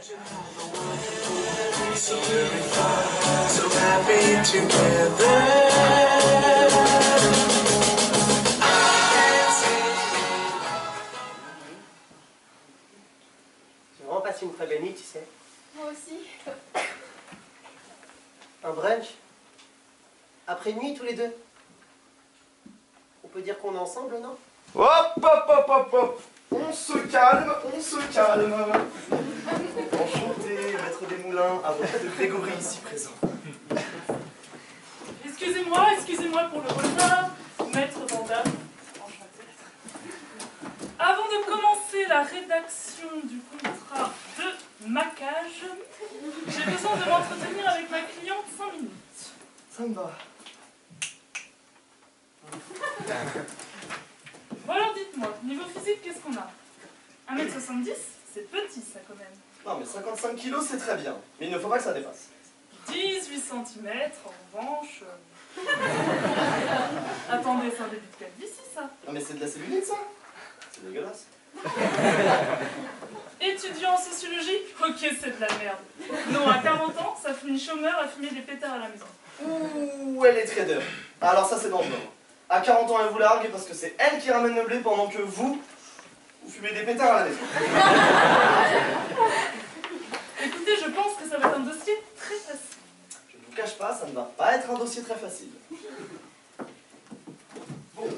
So very far, so happy together. J'ai vraiment passé une très belle nuit, tu sais. Moi aussi. Un brunch. Après nuit, tous les deux. On peut dire qu'on est ensemble, non? Hop, hop, hop, hop, hop. On se calme, on se calme. Enchanté, maître des moulins, avocat de Grégory ici présent. Excusez-moi pour le retard, maître Vandame. Enchanté. Avant de commencer la rédaction du contrat de maquage, j'ai besoin de m'entretenir avec ma cliente 5 minutes. Ça me va. Bon alors dites-moi, niveau physique, qu'est-ce qu'on a? 1m70, c'est petit ça quand même. Non mais 55 kilos c'est très bien, mais il ne faut pas que ça dépasse. 18 cm en revanche. Attendez, c'est un début de calvitie ça. Non mais c'est de la cellulite ça. C'est dégueulasse. Étudiant en sociologie? Ok, c'est de la merde. Non, à 40 ans, ça finit chômeur à fumer des pétards à la maison. Ouh, elle est trader. Alors ça c'est dangereux. À 40 ans elle vous largue parce que c'est elle qui ramène le blé pendant que vous fumez des pétards à la maison. Écoutez, je pense que ça va être un dossier très facile. Je ne vous cache pas, ça ne va pas être un dossier très facile. Bon.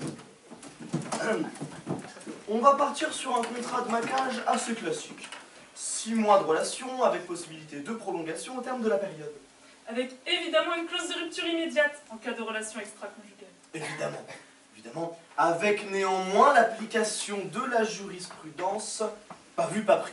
On va partir sur un contrat de maquage assez classique. 6 mois de relation avec possibilité de prolongation au terme de la période. Avec évidemment une clause de rupture immédiate en cas de relation extra-conjugale. Évidemment, évidemment, avec néanmoins l'application de la jurisprudence pas vu, pas pris.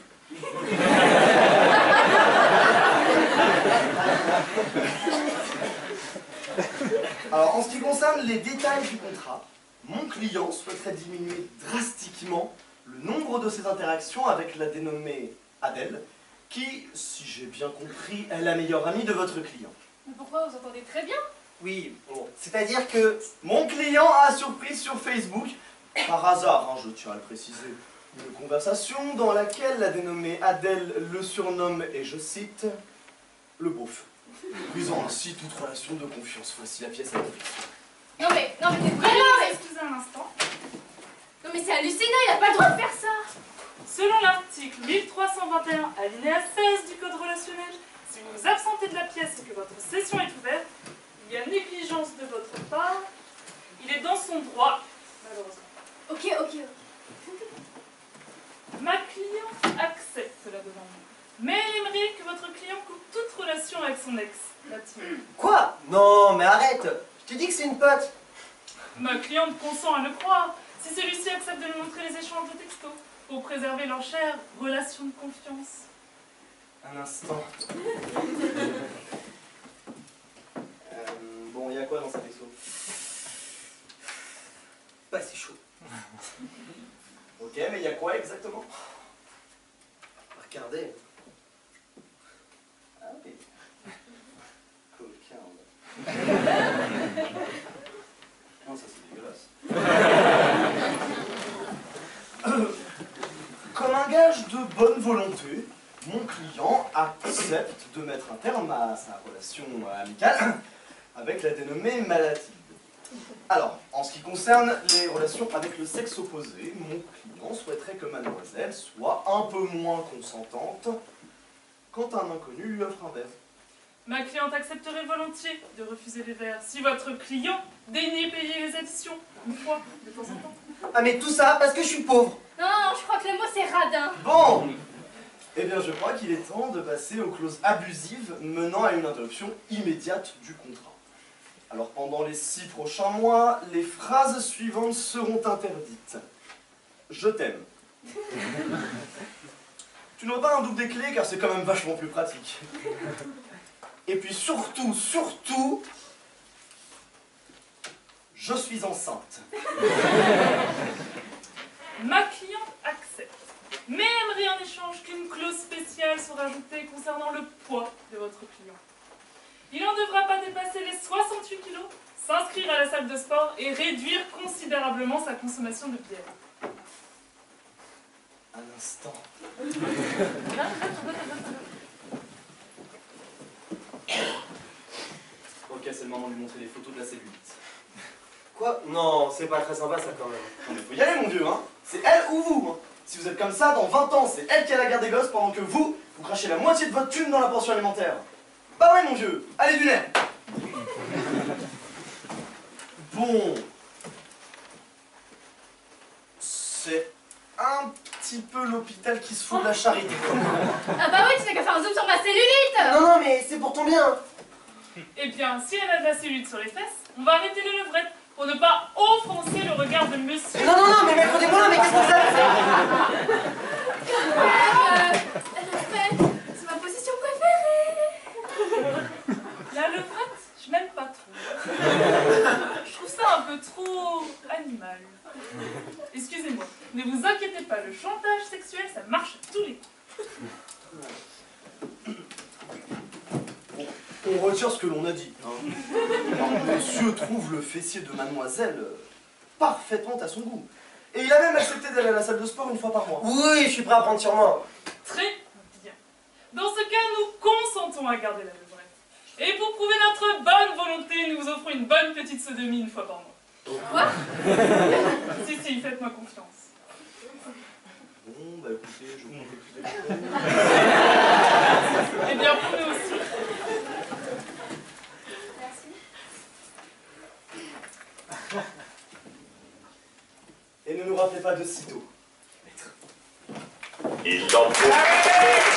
Alors, en ce qui concerne les détails du contrat, mon client souhaiterait diminuer drastiquement le nombre de ses interactions avec la dénommée Adèle, qui, si j'ai bien compris, est la meilleure amie de votre client. Mais pourquoi vous entendez très bien? Oui, bon. C'est-à-dire que... Mon client a surpris sur Facebook, par hasard, hein, je tiens à le préciser, une conversation dans laquelle la dénommée Adèle le surnomme, et je cite, le beauf, brisant ainsi toute relation de confiance. Voici la pièce à réflexion. Non mais t'es vraiment... Excusez un instant. Non mais c'est hallucinant, il a pas le droit de faire ça. Selon l'article 1321, alinéa 16 du Code relationnel, si vous vous absentez de la pièce et que votre session est ouverte, il y a négligence de votre part, il est dans son droit, malheureusement. Ok. Ma cliente accepte la demande, mais elle aimerait que votre client coupe toute relation avec son ex, Mathilde. Quoi? Non, mais arrête. Je te dis que c'est une pote. Ma cliente consent à le croire, si celui-ci accepte de lui montrer les échanges de textos, pour préserver leur chère relation de confiance. Un instant. Bon, il y a quoi dans sa texto? Bah, c'est chaud. Ok, mais il y a quoi exactement? Regardez. Ah oui. Coquin. Non, ça c'est dégueulasse. Comme un gage de bonne volonté, mon client accepte de mettre un terme à sa relation amicale avec la dénommée Mathilde. Alors, en ce qui concerne les relations avec le sexe opposé, mon client souhaiterait que mademoiselle soit un peu moins consentante quand un inconnu lui offre un verre. Ma cliente accepterait volontiers de refuser les verres si votre client daignait payer les additions, une fois, de temps en temps. Ah, mais tout ça parce que je suis pauvre. Non, je crois que le mot c'est radin. Bon! Eh bien, je crois qu'il est temps de passer aux clauses abusives menant à une interruption immédiate du contrat. Alors, pendant les 6 prochains mois, les phrases suivantes seront interdites. Je t'aime. Tu n'auras pas un double des clés car c'est quand même vachement plus pratique. Et puis surtout, je suis enceinte. Ma cliente accepte, mais aimerait en échange qu'une clause spéciale soit rajoutée concernant le poids de votre client. Il n'en devra pas dépasser les 68 kg, s'inscrire à la salle de sport et réduire considérablement sa consommation de bière. Un instant. maman lui montrer des photos de la cellulite. Quoi? Non, c'est pas très sympa ça quand même. Non mais faut y aller mon vieux, hein. C'est elle ou vous, hein. Si vous êtes comme ça, dans 20 ans, c'est elle qui a la garde des gosses pendant que vous crachez la moitié de votre thune dans la pension alimentaire. Bah ouais mon vieux, allez du nerf. Bon... C'est un petit peu l'hôpital qui se fout de la charité. Ah bah oui, tu n'as qu'à faire un zoom sur ma cellulite. Non, mais c'est pour ton bien. Eh bien, si elle a de la cellulite sur les fesses, on va arrêter les levrettes pour ne pas offenser le regard de monsieur. Non, mais maître-moi là, mais qu'est-ce que vous avez fait? Le fait, c'est ma position préférée. La levrette, je n'aime pas trop. Je trouve ça un peu trop animal. Excusez-moi, ne vous inquiétez pas, le chantage sexuel, ça marche à tous les coups. On retire ce que l'on a dit. Hein. Alors, monsieur trouve le fessier de mademoiselle parfaitement à son goût. Et il a même accepté d'aller à la salle de sport une fois par mois. Oui, je suis prêt à prendre sur moi. Très bien. Dans ce cas, nous consentons à garder la levrette. Et pour prouver notre bonne volonté, nous vous offrons une bonne petite sodomie une fois par mois. Quoi? Si, faites-moi confiance. Bon, bah écoutez, je vous écouter. Eh bien, pour nous aussi. Merci. Et ne nous rappelez pas de sitôt. Il en faut.